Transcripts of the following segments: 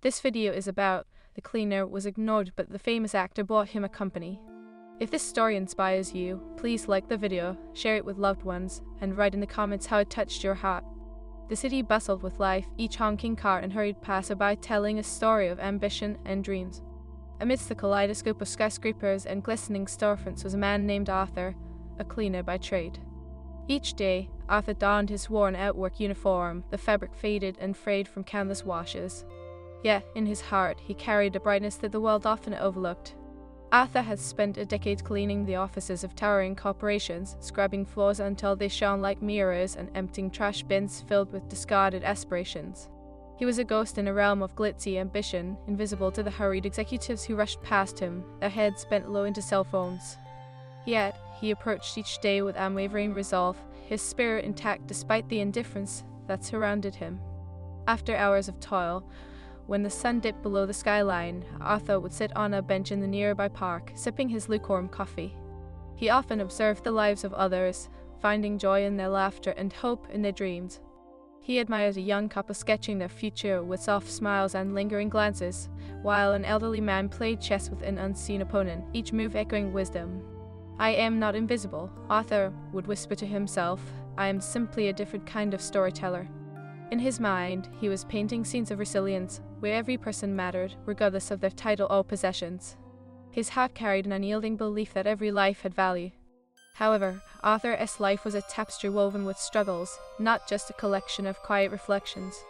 This video is about the cleaner was ignored but the famous actor bought him a company. If this story inspires you, please like the video, share it with loved ones, and write in the comments how it touched your heart. The city bustled with life, each honking car and hurried passerby telling a story of ambition and dreams. Amidst the kaleidoscope of skyscrapers and glistening storefronts was a man named Arthur, a cleaner by trade. Each day, Arthur donned his worn-out work uniform, the fabric faded and frayed from countless washes. Yet, in his heart, he carried a brightness that the world often overlooked. Arthur had spent a decade cleaning the offices of towering corporations, scrubbing floors until they shone like mirrors and emptying trash bins filled with discarded aspirations. He was a ghost in a realm of glitzy ambition, invisible to the hurried executives who rushed past him, their heads bent low into cell phones. Yet, he approached each day with unwavering resolve, his spirit intact despite the indifference that surrounded him. After hours of toil, when the sun dipped below the skyline, Arthur would sit on a bench in the nearby park, sipping his lukewarm coffee. He often observed the lives of others, finding joy in their laughter and hope in their dreams. He admired a young couple sketching their future with soft smiles and lingering glances, while an elderly man played chess with an unseen opponent, each move echoing wisdom. "I am not invisible," Arthur would whisper to himself. "I am simply a different kind of storyteller." In his mind, he was painting scenes of resilience, where every person mattered, regardless of their title or possessions. His heart carried an unyielding belief that every life had value. However, Arthur's life was a tapestry woven with struggles, not just a collection of quiet reflections.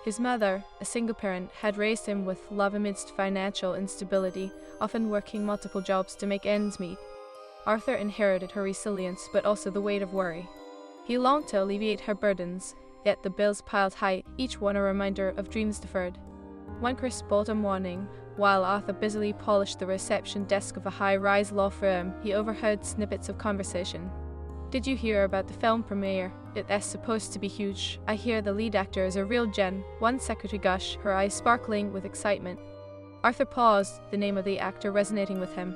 His mother, a single parent, had raised him with love amidst financial instability, often working multiple jobs to make ends meet. Arthur inherited her resilience, but also the weight of worry. He longed to alleviate her burdens, yet the bills piled high, each one a reminder of dreams deferred. One crisp autumn morning, while Arthur busily polished the reception desk of a high-rise law firm, he overheard snippets of conversation. "Did you hear about the film premiere? It's supposed to be huge. I hear the lead actor is a real gem," one secretary gushed, her eyes sparkling with excitement. Arthur paused, the name of the actor resonating with him.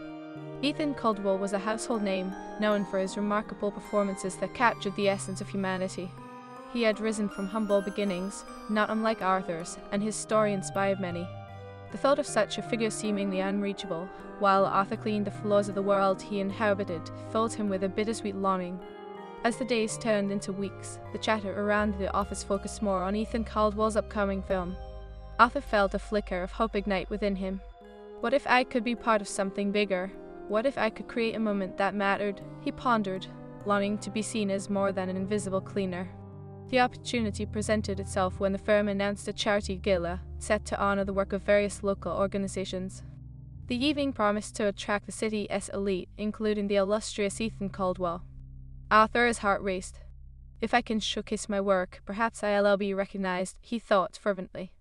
Ethan Caldwell was a household name, known for his remarkable performances that captured the essence of humanity. He had risen from humble beginnings, not unlike Arthur's, and his story inspired many. The thought of such a figure seemingly unreachable, while Arthur cleaned the floors of the world he inhabited, filled him with a bittersweet longing. As the days turned into weeks, the chatter around the office focused more on Ethan Caldwell's upcoming film. Arthur felt a flicker of hope ignite within him. What if I could be part of something bigger? What if I could create a moment that mattered? He pondered, longing to be seen as more than an invisible cleaner. The opportunity presented itself when the firm announced a charity gala, set to honor the work of various local organizations. The evening promised to attract the city's elite, including the illustrious Ethan Caldwell. Arthur's heart raced. "If I can showcase my work, perhaps I'll be recognized," he thought fervently.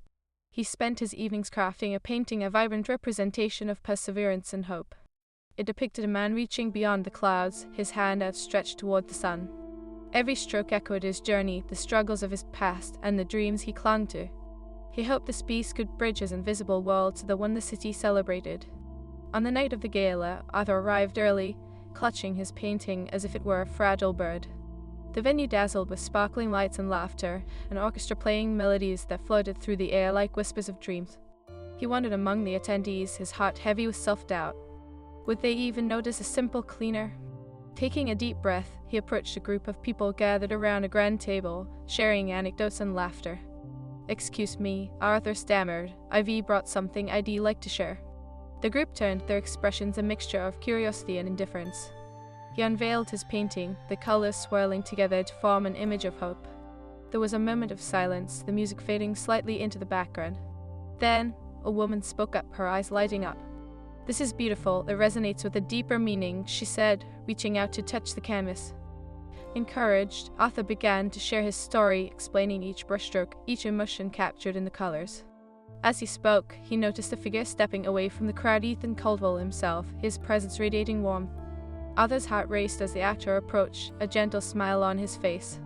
He spent his evenings crafting a painting, a vibrant representation of perseverance and hope. It depicted a man reaching beyond the clouds, his hand outstretched toward the sun. Every stroke echoed his journey, the struggles of his past, and the dreams he clung to. He hoped this piece could bridge his invisible world to the one the city celebrated. On the night of the gala, Arthur arrived early, clutching his painting as if it were a fragile bird. The venue dazzled with sparkling lights and laughter, an orchestra playing melodies that floated through the air like whispers of dreams. He wandered among the attendees, his heart heavy with self-doubt. Would they even notice a simple cleaner? Taking a deep breath, he approached a group of people gathered around a grand table, sharing anecdotes and laughter. "Excuse me," Arthur stammered. "I've brought something I'd like to share." The group turned, their expressions a mixture of curiosity and indifference. He unveiled his painting, the colors swirling together to form an image of hope. There was a moment of silence, the music fading slightly into the background. Then, a woman spoke up, her eyes lighting up. "This is beautiful, it resonates with a deeper meaning," she said, reaching out to touch the canvas. Encouraged, Arthur began to share his story, explaining each brushstroke, each emotion captured in the colors. As he spoke, he noticed a figure stepping away from the crowd, Ethan Caldwell himself, his presence radiating warmth. Arthur's heart raced as the actor approached, a gentle smile on his face.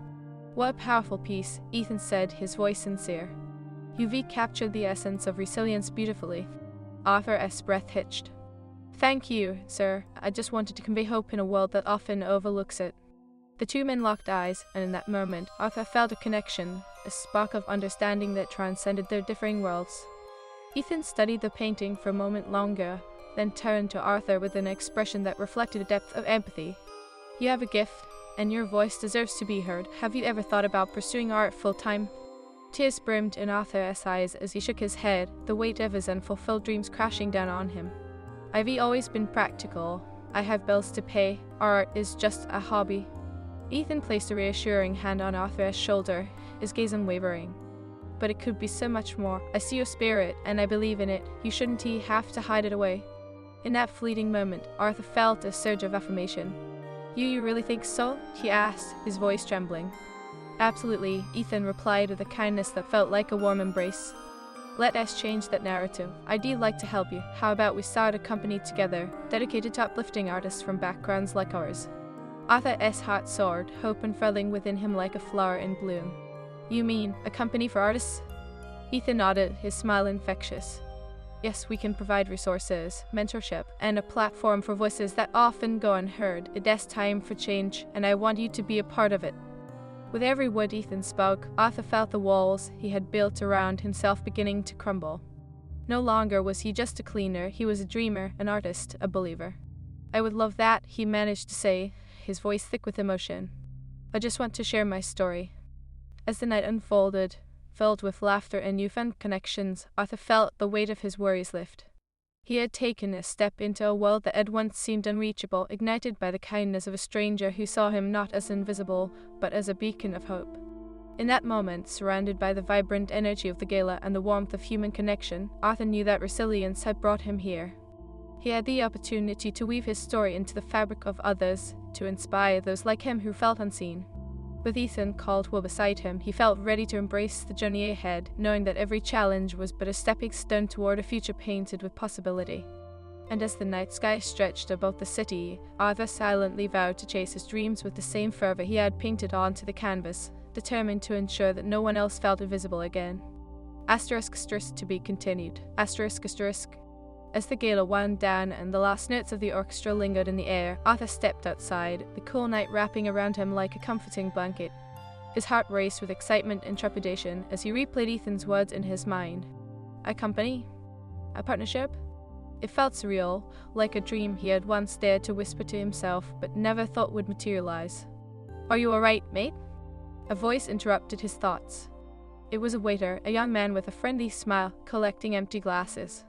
"What a powerful piece," Ethan said, his voice sincere. "You've captured the essence of resilience beautifully." Arthur's breath hitched. "Thank you, sir. I just wanted to convey hope in a world that often overlooks it." The two men locked eyes, and in that moment, Arthur felt a connection, a spark of understanding that transcended their differing worlds. Ethan studied the painting for a moment longer, then turned to Arthur with an expression that reflected a depth of empathy. You have a gift, and your voice deserves to be heard. Have you ever thought about pursuing art full-time? Tears brimmed in Arthur's eyes as he shook his head, the weight of his unfulfilled dreams crashing down on him. I've always been practical. I have bills to pay. Art is just a hobby. Ethan placed a reassuring hand on Arthur's shoulder, his gaze unwavering. But it could be so much more. I see your spirit, and I believe in it. You shouldn't have to hide it away. In that fleeting moment, Arthur felt a surge of affirmation. You really think so? He asked, his voice trembling. Absolutely, Ethan replied with a kindness that felt like a warm embrace. Let us change that narrative. I'd like to help you. How about we start a company together, dedicated to uplifting artists from backgrounds like ours? Arthur's heart soared, hope unfurling within him like a flower in bloom. You mean, a company for artists? Ethan nodded, his smile infectious. Yes, we can provide resources, mentorship, and a platform for voices that often go unheard. It is time for change, and I want you to be a part of it. With every word Ethan spoke, Arthur felt the walls he had built around himself beginning to crumble. No longer was he just a cleaner, he was a dreamer, an artist, a believer. I would love that, he managed to say, his voice thick with emotion. I just want to share my story. As the night unfolded, filled with laughter and newfound connections, Arthur felt the weight of his worries lift. He had taken a step into a world that at once seemed unreachable, ignited by the kindness of a stranger who saw him not as invisible, but as a beacon of hope. In that moment, surrounded by the vibrant energy of the gala and the warmth of human connection, Arthur knew that resilience had brought him here. He had the opportunity to weave his story into the fabric of others, to inspire those like him who felt unseen. With Ethan Caldwell beside him, he felt ready to embrace the journey ahead, knowing that every challenge was but a stepping stone toward a future painted with possibility. And as the night sky stretched above the city, Arthur silently vowed to chase his dreams with the same fervor he had painted onto the canvas, determined to ensure that no one else felt invisible again. Asterisk to be continued. Asterisk. As the gala wound down and the last notes of the orchestra lingered in the air, Arthur stepped outside, the cool night wrapping around him like a comforting blanket. His heart raced with excitement and trepidation as he replayed Ethan's words in his mind. A company? A partnership? It felt surreal, like a dream he had once dared to whisper to himself, but never thought would materialize. Are you all right, mate? A voice interrupted his thoughts. It was a waiter, a young man with a friendly smile, collecting empty glasses.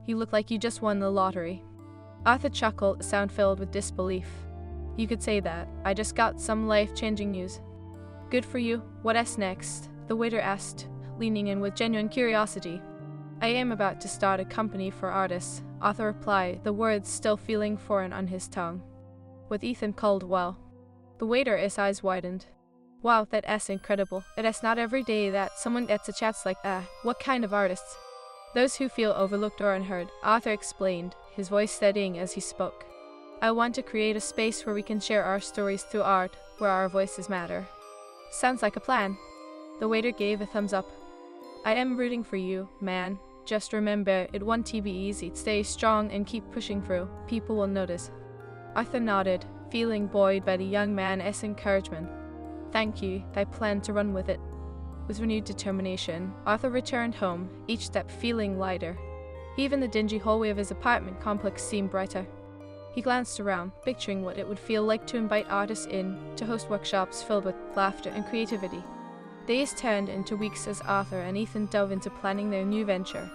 You look like you just won the lottery. Arthur chuckled, a sound filled with disbelief. You could say that. I just got some life-changing news. Good for you. What's next? The waiter asked, leaning in with genuine curiosity. I am about to start a company for artists, Arthur replied, the words still feeling foreign on his tongue. With Ethan Caldwell. The waiter's eyes widened. Wow, that's incredible. It is not every day that someone gets a chance like that. What kind of artists? Those who feel overlooked or unheard, Arthur explained, his voice steadying as he spoke. I want to create a space where we can share our stories through art, where our voices matter. Sounds like a plan. The waiter gave a thumbs up. I am rooting for you, man. Just remember, it won't be easy. Stay strong and keep pushing through. People will notice. Arthur nodded, feeling buoyed by the young man's encouragement. Thank you, I plan to run with it. With renewed determination, Arthur returned home, each step feeling lighter. Even the dingy hallway of his apartment complex seemed brighter. He glanced around, picturing what it would feel like to invite artists in, to host workshops filled with laughter and creativity. Days turned into weeks as Arthur and Ethan dove into planning their new venture.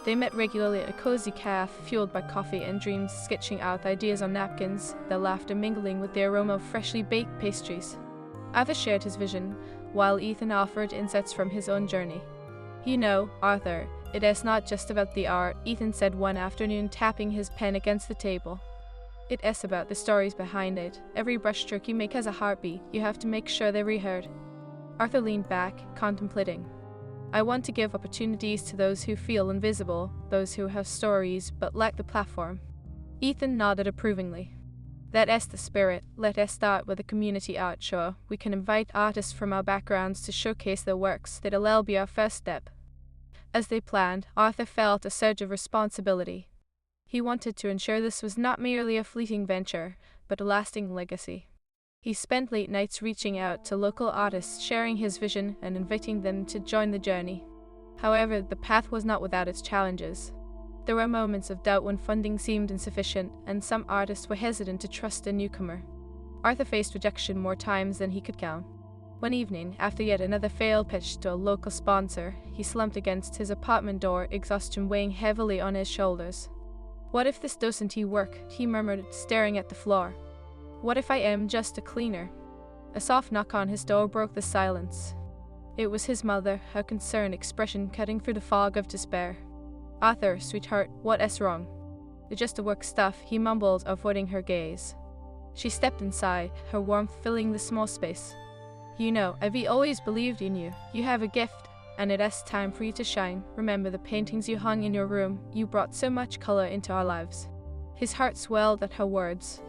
They met regularly at a cozy cafe, fueled by coffee and dreams, sketching out ideas on napkins, their laughter mingling with the aroma of freshly baked pastries. Arthur shared his vision, while Ethan offered insights from his own journey. You know, Arthur, it is not just about the art, Ethan said one afternoon, tapping his pen against the table. It is about the stories behind it. Every brushstroke you make has a heartbeat. You have to make sure they're reheard. Arthur leaned back, contemplating. I want to give opportunities to those who feel invisible, those who have stories but lack the platform. Ethan nodded approvingly. That is the spirit. Let us start with a community art show. We can invite artists from our backgrounds to showcase their works. That'll be our first step. As they planned, Arthur felt a surge of responsibility. He wanted to ensure this was not merely a fleeting venture, but a lasting legacy. He spent late nights reaching out to local artists, sharing his vision and inviting them to join the journey. However, the path was not without its challenges. There were moments of doubt when funding seemed insufficient, and some artists were hesitant to trust a newcomer. Arthur faced rejection more times than he could count. One evening, after yet another failed pitch to a local sponsor, he slumped against his apartment door, exhaustion weighing heavily on his shoulders. "What if this doesn't work?" he murmured, staring at the floor. "What if I am just a cleaner?" A soft knock on his door broke the silence. It was his mother, her concerned expression cutting through the fog of despair. "Arthur, sweetheart, what is wrong?" "It's just the work stuff," he mumbled, avoiding her gaze. She stepped inside, her warmth filling the small space. "You know, I've always believed in you. You have a gift, and it is time for you to shine. Remember the paintings you hung in your room. You brought so much color into our lives." His heart swelled at her words.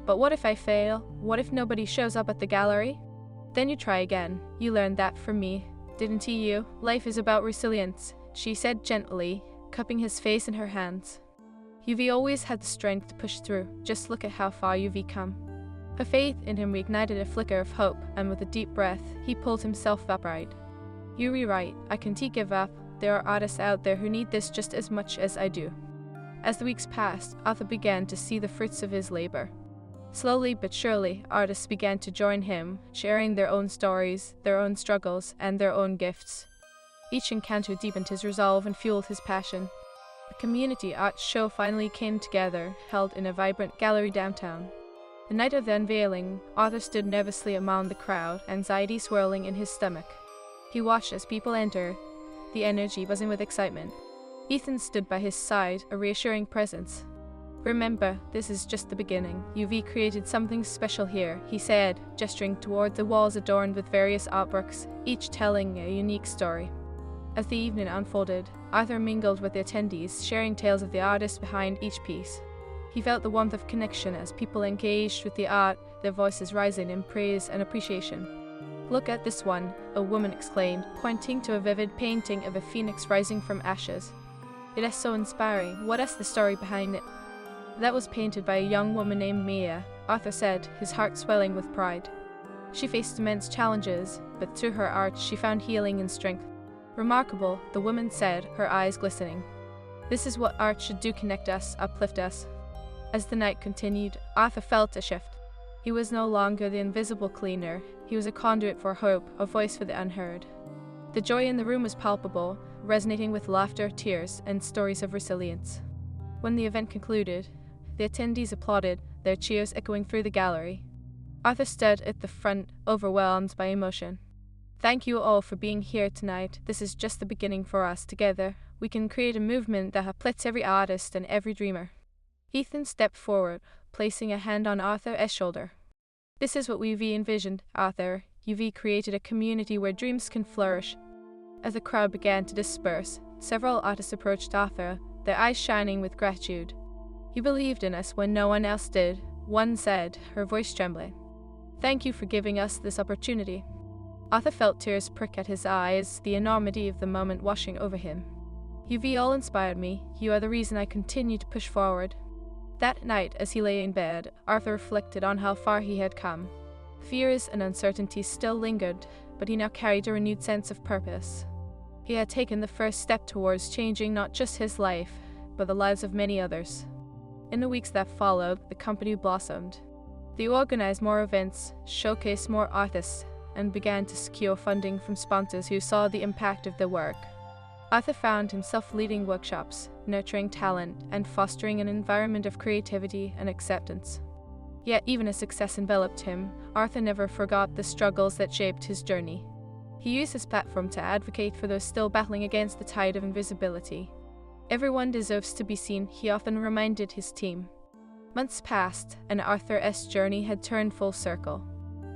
"But what if I fail? What if nobody shows up at the gallery?" "Then you try again. You learned that from me, didn't you? Life is about resilience," she said gently, cupping his face in her hands. "You've always had the strength to push through. Just look at how far you've come." Her faith in him reignited a flicker of hope, and with a deep breath, he pulled himself upright. "You're right. I can't give up. There are artists out there who need this just as much as I do." As the weeks passed, Arthur began to see the fruits of his labor. Slowly but surely, artists began to join him, sharing their own stories, their own struggles, and their own gifts. Each encounter deepened his resolve and fueled his passion. A community art show finally came together, held in a vibrant gallery downtown. The night of the unveiling, Arthur stood nervously among the crowd, anxiety swirling in his stomach. He watched as people entered, the energy buzzing with excitement. Ethan stood by his side, a reassuring presence. "Remember, this is just the beginning. You've created something special here," he said, gesturing toward the walls adorned with various artworks, each telling a unique story. As the evening unfolded, Arthur mingled with the attendees, sharing tales of the artists behind each piece. He felt the warmth of connection as people engaged with the art, their voices rising in praise and appreciation. "Look at this one," a woman exclaimed, pointing to a vivid painting of a phoenix rising from ashes. "It is so inspiring. What is the story behind it?" "That was painted by a young woman named Mia," Arthur said, his heart swelling with pride. "She faced immense challenges, but through her art she found healing and strength." "Remarkable," the woman said, her eyes glistening. "This is what art should do, connect us, uplift us." As the night continued, Arthur felt a shift. He was no longer the invisible cleaner, he was a conduit for hope, a voice for the unheard. The joy in the room was palpable, resonating with laughter, tears, and stories of resilience. When the event concluded, the attendees applauded, their cheers echoing through the gallery. Arthur stood at the front, overwhelmed by emotion. "Thank you all for being here tonight. This is just the beginning for us. Together, we can create a movement that uplifts every artist and every dreamer." Ethan stepped forward, placing a hand on Arthur's shoulder. "This is what we've envisioned, Arthur. You've created a community where dreams can flourish." As the crowd began to disperse, several artists approached Arthur, their eyes shining with gratitude. "You believed in us when no one else did," one said, her voice trembling. "Thank you for giving us this opportunity." Arthur felt tears prick at his eyes, the enormity of the moment washing over him. "You've all inspired me. You are the reason I continue to push forward." That night, as he lay in bed, Arthur reflected on how far he had come. Fears and uncertainties still lingered, but he now carried a renewed sense of purpose. He had taken the first step towards changing not just his life, but the lives of many others. In the weeks that followed, the company blossomed. They organized more events, showcased more artists, and began to secure funding from sponsors who saw the impact of their work. Arthur found himself leading workshops, nurturing talent, and fostering an environment of creativity and acceptance. Yet even as success enveloped him, Arthur never forgot the struggles that shaped his journey. He used his platform to advocate for those still battling against the tide of invisibility. "Everyone deserves to be seen," he often reminded his team. Months passed, and Arthur's journey had turned full circle.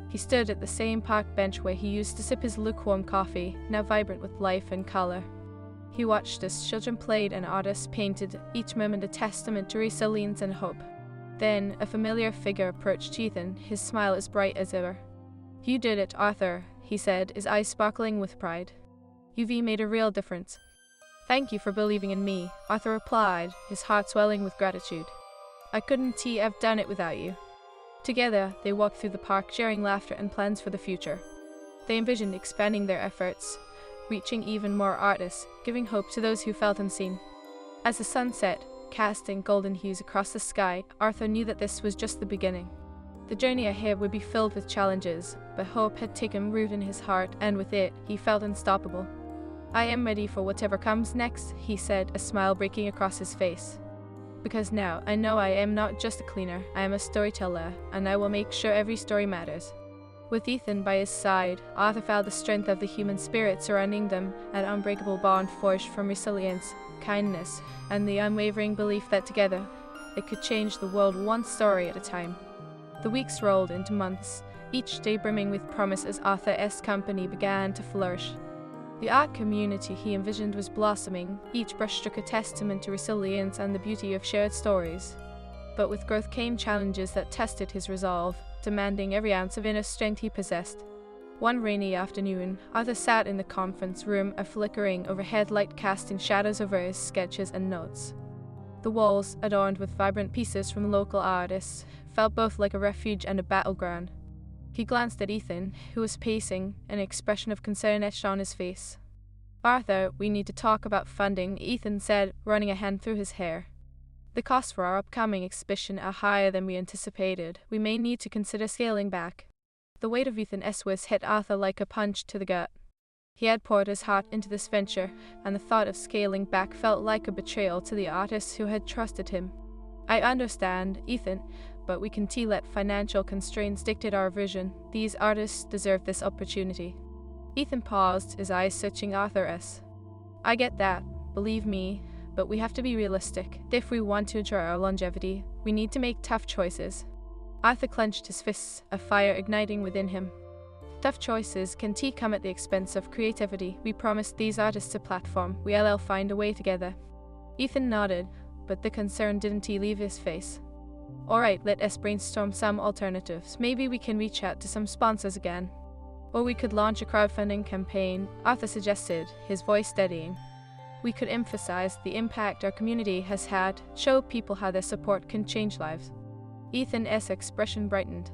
He stood at the same park bench where he used to sip his lukewarm coffee, now vibrant with life and color. He watched as children played and artists painted, each moment a testament to resilience and hope. Then a familiar figure approached Ethan, his smile as bright as ever. "You did it, Arthur," he said, his eyes sparkling with pride. "You've made a real difference." "Thank you for believing in me," Arthur replied, his heart swelling with gratitude. "I couldn't have done it without you." Together, they walked through the park, sharing laughter and plans for the future. They envisioned expanding their efforts, reaching even more artists, giving hope to those who felt unseen. As the sun set, casting golden hues across the sky, Arthur knew that this was just the beginning. The journey ahead would be filled with challenges, but hope had taken root in his heart, and with it, he felt unstoppable. "I am ready for whatever comes next," he said, a smile breaking across his face. "Because now, I know I am not just a cleaner, I am a storyteller, and I will make sure every story matters." With Ethan by his side, Arthur felt the strength of the human spirit surrounding them, an unbreakable bond forged from resilience, kindness, and the unwavering belief that together, they could change the world one story at a time. The weeks rolled into months, each day brimming with promise as Arthur's company began to flourish. The art community he envisioned was blossoming, each brushstroke a testament to resilience and the beauty of shared stories. But with growth came challenges that tested his resolve, demanding every ounce of inner strength he possessed. One rainy afternoon, Arthur sat in the conference room, a flickering overhead light casting shadows over his sketches and notes. The walls, adorned with vibrant pieces from local artists, felt both like a refuge and a battleground. He glanced at Ethan, who was pacing, an expression of concern etched on his face. "Arthur, we need to talk about funding," Ethan said, running a hand through his hair. "The costs for our upcoming exhibition are higher than we anticipated. We may need to consider scaling back." The weight of Ethan's words hit Arthur like a punch to the gut. He had poured his heart into this venture, and the thought of scaling back felt like a betrayal to the artists who had trusted him. "I understand, Ethan, but we can't let financial constraints dictate our vision. These artists deserve this opportunity." Ethan paused, his eyes searching Arthur's. "I get that, believe me, but we have to be realistic. If we want to ensure our longevity, we need to make tough choices." Arthur clenched his fists, a fire igniting within him. "Tough choices can come at the expense of creativity. We promised these artists a platform. We'll find a way together." Ethan nodded, but the concern didn't leave his face. "All right, let us brainstorm some alternatives. Maybe we can reach out to some sponsors again. Or we could launch a crowdfunding campaign," Arthur suggested, his voice steadying. "We could emphasize the impact our community has had, show people how their support can change lives." Ethan's expression brightened.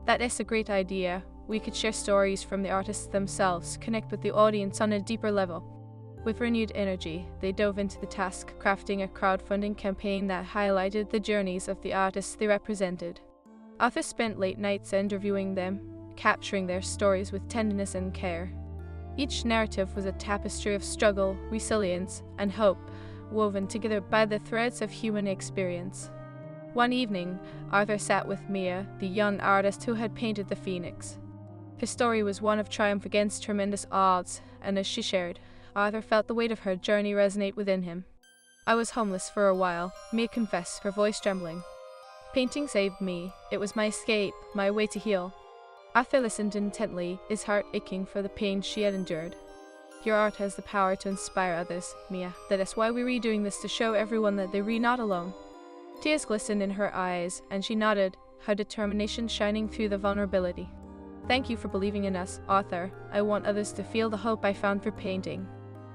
"That is a great idea. We could share stories from the artists themselves, connect with the audience on a deeper level." With renewed energy, they dove into the task, crafting a crowdfunding campaign that highlighted the journeys of the artists they represented. Arthur spent late nights interviewing them, capturing their stories with tenderness and care. Each narrative was a tapestry of struggle, resilience, and hope, woven together by the threads of human experience. One evening, Arthur sat with Mia, the young artist who had painted the Phoenix. Her story was one of triumph against tremendous odds, and as she shared, Arthur felt the weight of her journey resonate within him. "I was homeless for a while," Mia confessed, her voice trembling. "Painting saved me. It was my escape, my way to heal." Arthur listened intently, his heart aching for the pain she had endured. "Your art has the power to inspire others, Mia. That is why we're redoing this, to show everyone that they're not alone." Tears glistened in her eyes, and she nodded, her determination shining through the vulnerability. "Thank you for believing in us, Arthur. I want others to feel the hope I found through painting."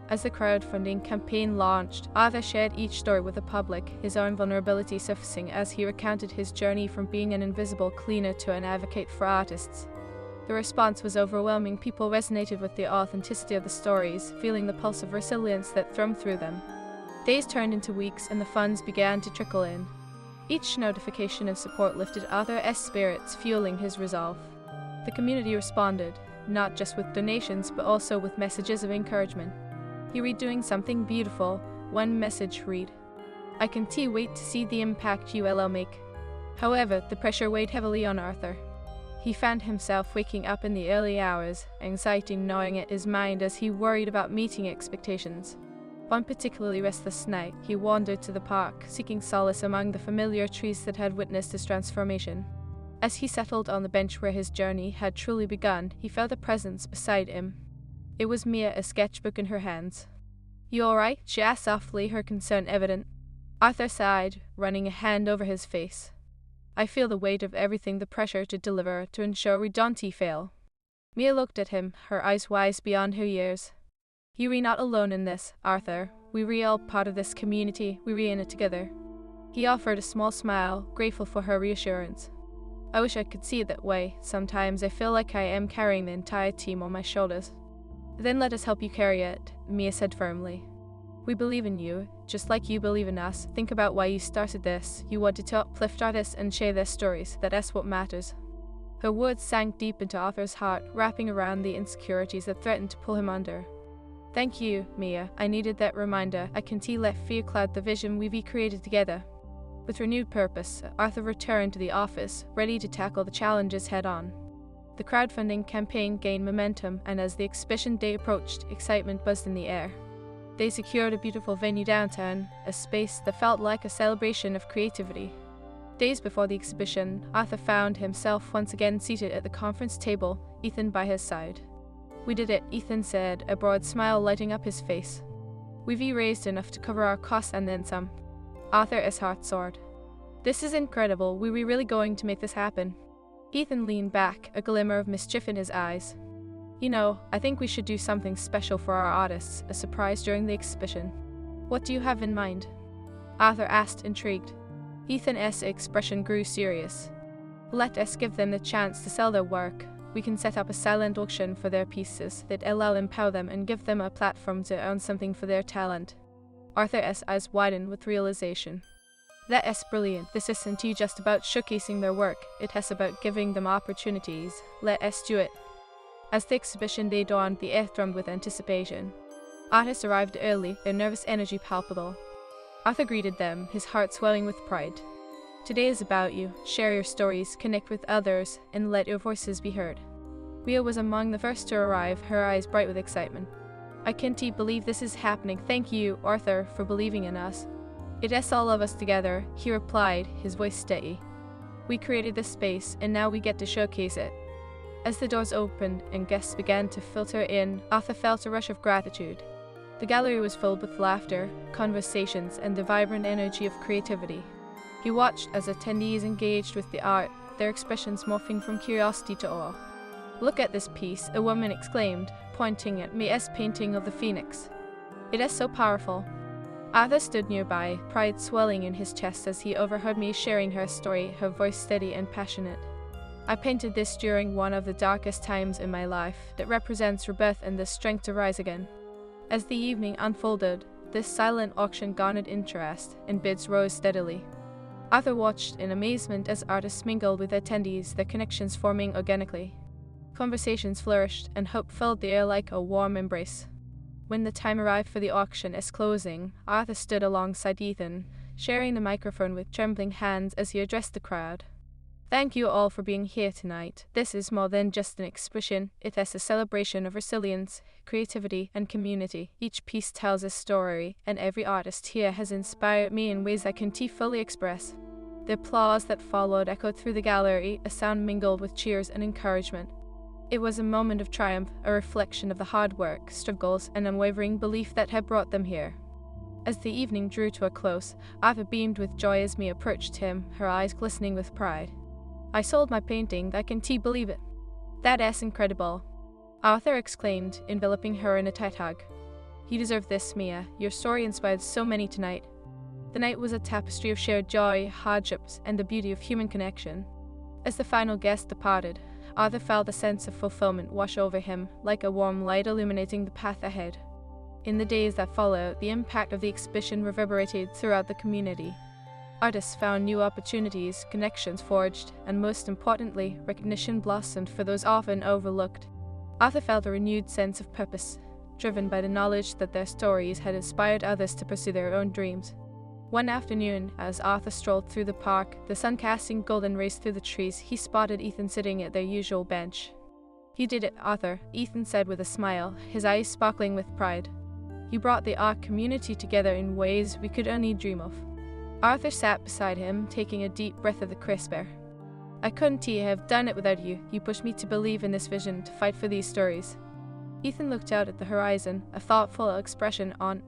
As the crowdfunding campaign launched, Arthur shared each story with the public, his own vulnerability surfacing as he recounted his journey from being an invisible cleaner to an advocate for artists. The response was overwhelming. People resonated with the authenticity of the stories, feeling the pulse of resilience that thrummed through them. Days turned into weeks, and the funds began to trickle in. Each notification of support lifted Arthur's spirits, fueling his resolve. The community responded, not just with donations, but also with messages of encouragement. "You're doing something beautiful," one message read. "I can't wait to see the impact you'll make." However, the pressure weighed heavily on Arthur. He found himself waking up in the early hours, anxiety gnawing at his mind as he worried about meeting expectations. One particularly restless night, he wandered to the park, seeking solace among the familiar trees that had witnessed his transformation. As he settled on the bench where his journey had truly begun, he felt a presence beside him. It was Mia, a sketchbook in her hands. "You all right?" she asked softly, her concern evident. Arthur sighed, running a hand over his face. "I feel the weight of everything, the pressure to deliver, to ensure we don't fail." Mia looked at him, her eyes wise beyond her years. "You're not alone in this, Arthur. We're all part of this community. We're in it together." He offered a small smile, grateful for her reassurance. "I wish I could see it that way. Sometimes I feel like I am carrying the entire team on my shoulders." Then let us help you carry it, Mia said firmly. We believe in you, just like you believe in us. Think about why you started this. You wanted to uplift artists and share their stories. That's what matters. Her words sank deep into Arthur's heart, wrapping around the insecurities that threatened to pull him under. Thank you, Mia. I needed that reminder. I can let fear cloud the vision we've created together. With renewed purpose, Arthur returned to the office, ready to tackle the challenges head-on. The crowdfunding campaign gained momentum, and as the exhibition day approached, excitement buzzed in the air. They secured a beautiful venue downtown, a space that felt like a celebration of creativity. Days before the exhibition, Arthur found himself once again seated at the conference table, Ethan by his side. We did it, Ethan said, a broad smile lighting up his face. We've raised enough to cover our costs and then some. Arthur's heart soared. This is incredible. Were we really going to make this happen? Ethan leaned back, a glimmer of mischief in his eyes. You know, I think we should do something special for our artists, a surprise during the exhibition. What do you have in mind? Arthur asked, intrigued. Ethan's expression grew serious. Let us give them the chance to sell their work. We can set up a silent auction for their pieces that will empower them and give them a platform to earn something for their talent. Arthur's eyes widened with realization. That's brilliant. This isn't just about showcasing their work, it's about giving them opportunities. Let us do it. As the exhibition day dawned, the air thrummed with anticipation. Artists arrived early, their nervous energy palpable. Arthur greeted them, his heart swelling with pride. Today is about you. Share your stories, connect with others, and let your voices be heard. Mia was among the first to arrive, her eyes bright with excitement. I can't believe this is happening. Thank you, Arthur, for believing in us. It's all of us together, he replied, his voice steady. We created this space, and now we get to showcase it. As the doors opened and guests began to filter in, Arthur felt a rush of gratitude. The gallery was filled with laughter, conversations, and the vibrant energy of creativity. He watched as attendees engaged with the art, their expressions morphing from curiosity to awe. Look at this piece, a woman exclaimed, pointing at Mia's painting of the phoenix. It is so powerful. Arthur stood nearby, pride swelling in his chest as he overheard Mia sharing her story, her voice steady and passionate. I painted this during one of the darkest times in my life that represents rebirth and the strength to rise again. As the evening unfolded, this silent auction garnered interest, and bids rose steadily. Arthur watched in amazement as artists mingled with attendees, their connections forming organically. Conversations flourished, and hope filled the air like a warm embrace. When the time arrived for the auction's closing, Arthur stood alongside Ethan, sharing the microphone with trembling hands as he addressed the crowd. Thank you all for being here tonight. This is more than just an exhibition. It is a celebration of resilience, creativity, and community. Each piece tells a story, and every artist here has inspired me in ways I can't fully express. The applause that followed echoed through the gallery, a sound mingled with cheers and encouragement. It was a moment of triumph, a reflection of the hard work, struggles, and unwavering belief that had brought them here. As the evening drew to a close, Arthur beamed with joy as Mia approached him, her eyes glistening with pride. I sold my painting, I can't believe it. That is incredible, Arthur exclaimed, enveloping her in a tight hug. You deserve this, Mia. Your story inspired so many tonight. The night was a tapestry of shared joy, hardships, and the beauty of human connection. As the final guest departed, Arthur felt a sense of fulfillment wash over him, like a warm light illuminating the path ahead. In the days that followed, the impact of the exhibition reverberated throughout the community. Artists found new opportunities, connections forged, and most importantly, recognition blossomed for those often overlooked. Arthur felt a renewed sense of purpose, driven by the knowledge that their stories had inspired others to pursue their own dreams. One afternoon, as Arthur strolled through the park, the sun casting golden rays through the trees, he spotted Ethan sitting at their usual bench. You did it, Arthur, Ethan said with a smile, his eyes sparkling with pride. You brought the art community together in ways we could only dream of. Arthur sat beside him, taking a deep breath of the crisp air. I couldn't have done it without you. You pushed me to believe in this vision, to fight for these stories. Ethan looked out at the horizon, a thoughtful expression on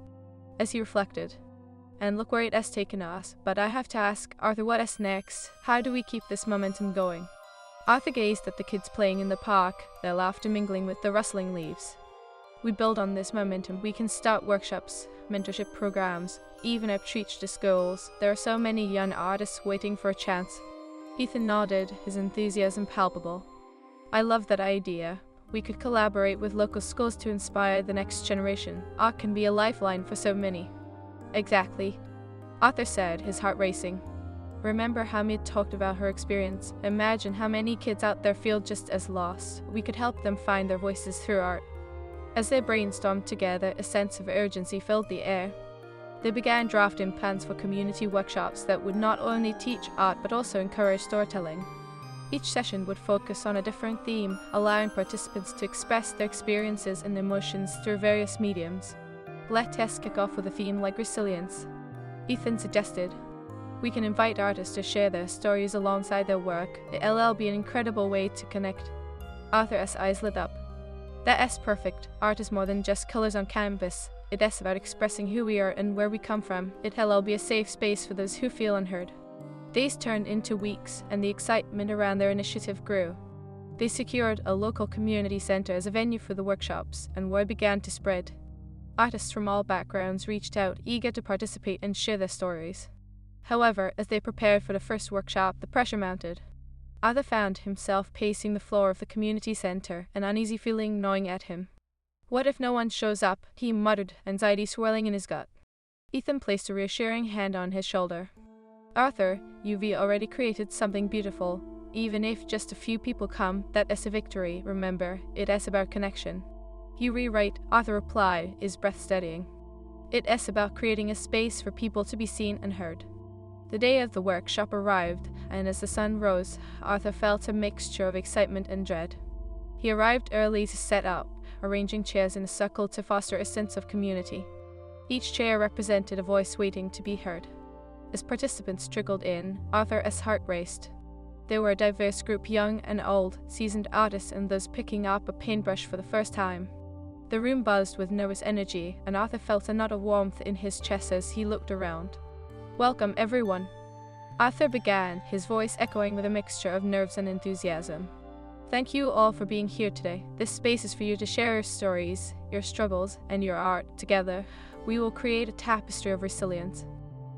as he reflected. And look where it has taken us. But I have to ask, Arthur, what is next? How do we keep this momentum going? Arthur gazed at the kids playing in the park, their laughter mingling with the rustling leaves. We build on this momentum. We can start workshops, mentorship programs, even outreach to schools. There are so many young artists waiting for a chance. Ethan nodded, his enthusiasm palpable. I love that idea. we could collaborate with local schools to inspire the next generation. Art can be a lifeline for so many. Exactly, Arthur said, his heart racing. Remember how Mid talked about her experience. Imagine how many kids out there feel just as lost. We could help them find their voices through art. As they brainstormed together, a sense of urgency filled the air. They began drafting plans for community workshops that would not only teach art but also encourage storytelling. Each session would focus on a different theme, allowing participants to express their experiences and emotions through various mediums. Let's kick off with a theme like resilience. Ethan suggested, we can invite artists to share their stories alongside their work. It'll be an incredible way to connect. Arthur's eyes lit up. That's perfect. Art is more than just colors on canvas. It's about expressing who we are and where we come from. It'll be a safe space for those who feel unheard. Days turned into weeks, and the excitement around their initiative grew. They secured a local community center as a venue for the workshops, and word began to spread. Artists from all backgrounds reached out, eager to participate and share their stories. However, as they prepared for the first workshop, the pressure mounted. Arthur found himself pacing the floor of the community center, an uneasy feeling gnawing at him. What if no one shows up? He muttered, anxiety swirling in his gut. Ethan placed a reassuring hand on his shoulder. Arthur, you've already created something beautiful. Even if just a few people come, that is a victory. Remember, it is about connection. You rewrite, Arthur replied, his breath steadying. It is about creating a space for people to be seen and heard. The day of the workshop arrived, and as the sun rose, Arthur felt a mixture of excitement and dread. He arrived early to set up, arranging chairs in a circle to foster a sense of community. Each chair represented a voice waiting to be heard. As participants trickled in, Arthur's heart raced. They were a diverse group, young and old, seasoned artists and those picking up a paintbrush for the first time. The room buzzed with nervous energy, and Arthur felt another warmth in his chest as he looked around. Welcome, everyone. Arthur began, his voice echoing with a mixture of nerves and enthusiasm. Thank you all for being here today. This space is for you to share your stories, your struggles, and your art. Together, we will create a tapestry of resilience.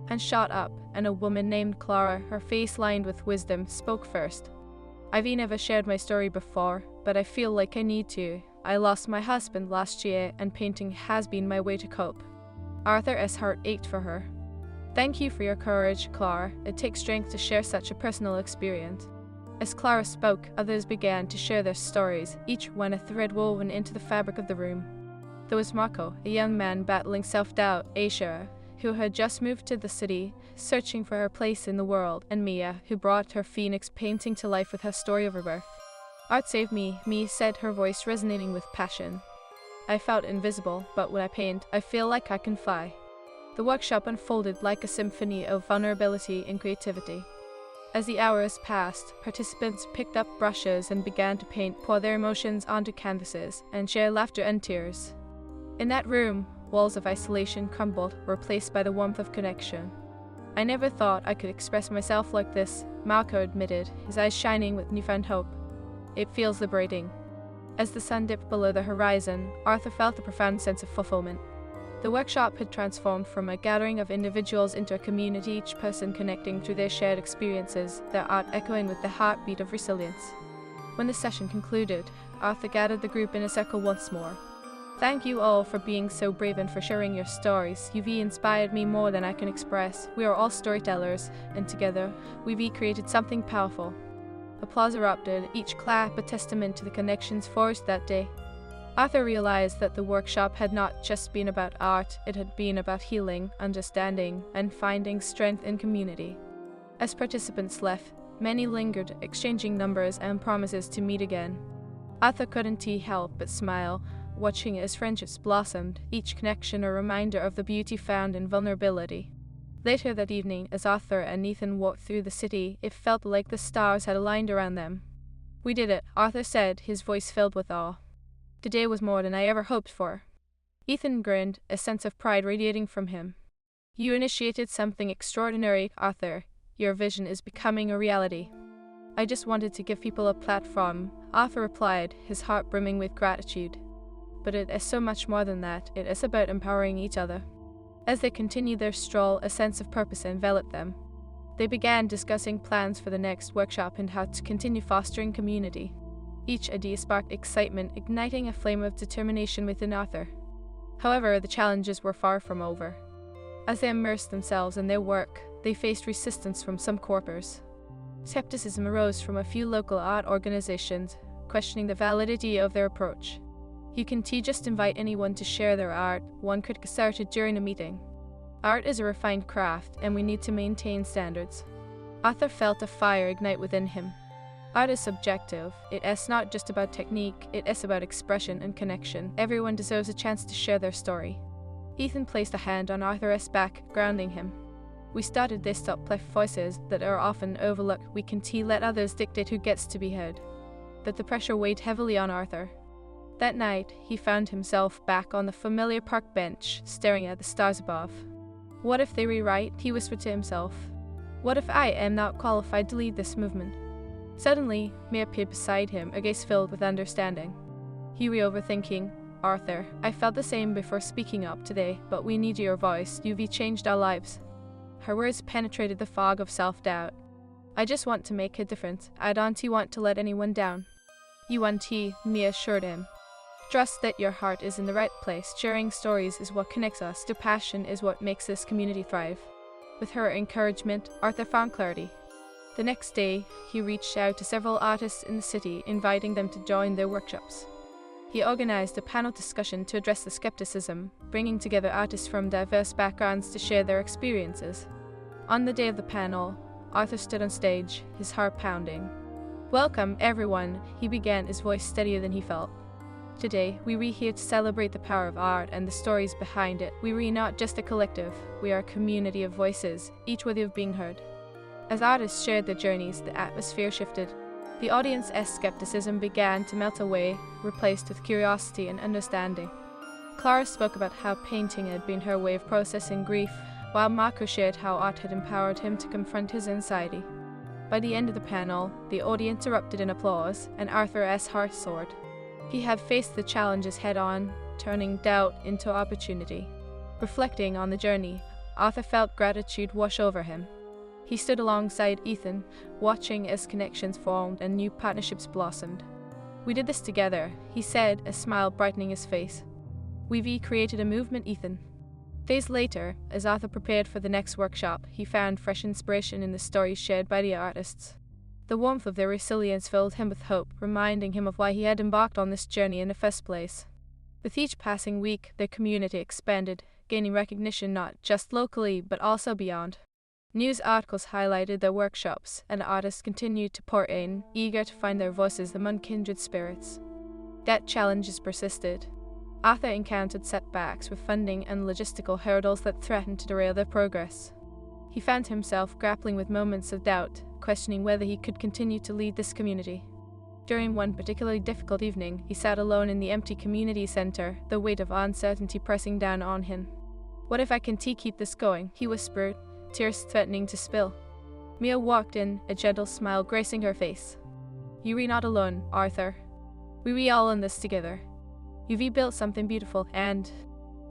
And shot up, and a woman named Clara, her face lined with wisdom, spoke first. I've never shared my story before, but I feel like I need to. I lost my husband last year, and painting has been my way to cope. Arthur's heart ached for her. Thank you for your courage, Clara. It takes strength to share such a personal experience. As Clara spoke, others began to share their stories, each one a thread woven into the fabric of the room. There was Marco, a young man battling self-doubt, Aisha, who had just moved to the city, searching for her place in the world, and Mia, who brought her phoenix painting to life with her story of rebirth. Art saved me, Mia said, her voice resonating with passion. I felt invisible, but when I paint, I feel like I can fly. The workshop unfolded like a symphony of vulnerability and creativity. As the hours passed, participants picked up brushes and began to paint, pour their emotions onto canvases, and share laughter and tears. In that room, walls of isolation crumbled, replaced by the warmth of connection. I never thought I could express myself like this, Marco admitted, his eyes shining with newfound hope. It feels liberating. As the sun dipped below the horizon, Arthur felt a profound sense of fulfillment. The workshop had transformed from a gathering of individuals into a community, each person connecting through their shared experiences, their art echoing with the heartbeat of resilience. When the session concluded, Arthur gathered the group in a circle once more. Thank you all for being so brave and for sharing your stories. You've inspired me more than I can express. We are all storytellers, and together, we've created something powerful. Applause erupted, each clap a testament to the connections forged that day. Arthur realized that the workshop had not just been about art, it had been about healing, understanding, and finding strength in community. As participants left, many lingered, exchanging numbers and promises to meet again. Arthur couldn't help but smile, watching as friendships blossomed, each connection a reminder of the beauty found in vulnerability. Later that evening, as Arthur and Ethan walked through the city, it felt like the stars had aligned around them. We did it, Arthur said, his voice filled with awe. Today was more than I ever hoped for. Ethan grinned, a sense of pride radiating from him. You initiated something extraordinary, Arthur. Your vision is becoming a reality. I just wanted to give people a platform, Arthur replied, his heart brimming with gratitude. But it is so much more than that. It is about empowering each other. As they continued their stroll, a sense of purpose enveloped them. They began discussing plans for the next workshop and how to continue fostering community. Each idea sparked excitement, igniting a flame of determination within Arthur. However, the challenges were far from over. As they immersed themselves in their work, they faced resistance from some corpers. Skepticism arose from a few local art organizations, questioning the validity of their approach. "You can't just invite anyone to share their art," one critic asserted during a meeting. "Art is a refined craft, and we need to maintain standards." Arthur felt a fire ignite within him. Art is subjective. It is not just about technique, it is about expression and connection. Everyone deserves a chance to share their story. Ethan placed a hand on Arthur's back, grounding him. "We started this to uplift voices that are often overlooked. We can't let others dictate who gets to be heard." But the pressure weighed heavily on Arthur. That night, he found himself back on the familiar park bench, staring at the stars above. "What if they rewrite?" he whispered to himself. "What if I am not qualified to lead this movement?" Suddenly, May appeared beside him, a gaze filled with understanding. He was overthinking. "Arthur, I felt the same before speaking up today, but we need your voice. You've changed our lives." Her words penetrated the fog of self-doubt. "I just want to make a difference. I don't want to let anyone down." "You won't," Mia assured him. "Trust that your heart is in the right place. Sharing stories is what connects us. The passion is what makes this community thrive." With her encouragement, Arthur found clarity. The next day, he reached out to several artists in the city, inviting them to join their workshops. He organized a panel discussion to address the skepticism, bringing together artists from diverse backgrounds to share their experiences. On the day of the panel, Arthur stood on stage, his heart pounding. "Welcome, everyone," he began, his voice steadier than he felt. "Today, we're here to celebrate the power of art and the stories behind it. We're not just a collective, we are a community of voices, each worthy of being heard." As artists shared their journeys, the atmosphere shifted. The audience's skepticism began to melt away, replaced with curiosity and understanding. Clara spoke about how painting had been her way of processing grief, while Marco shared how art had empowered him to confront his anxiety. By the end of the panel, the audience erupted in applause, and Arthur's heart soared. He had faced the challenges head-on, turning doubt into opportunity. Reflecting on the journey, Arthur felt gratitude wash over him. He stood alongside Ethan, watching as connections formed and new partnerships blossomed. "We did this together," he said, a smile brightening his face. "We've created a movement, Ethan." Days later, as Arthur prepared for the next workshop, he found fresh inspiration in the stories shared by the artists. The warmth of their resilience filled him with hope, reminding him of why he had embarked on this journey in the first place. With each passing week, their community expanded, gaining recognition not just locally but also beyond. News articles highlighted their workshops, and artists continued to pour in, eager to find their voices among kindred spirits. Yet challenges persisted. Arthur encountered setbacks with funding and logistical hurdles that threatened to derail their progress. He found himself grappling with moments of doubt, questioning whether he could continue to lead this community. During one particularly difficult evening, he sat alone in the empty community center, the weight of uncertainty pressing down on him. "What if I can't keep this going?" he whispered, tears threatening to spill. Mia walked in, a gentle smile gracing her face. "You're not alone, Arthur. We're all in this together. You've built something beautiful, and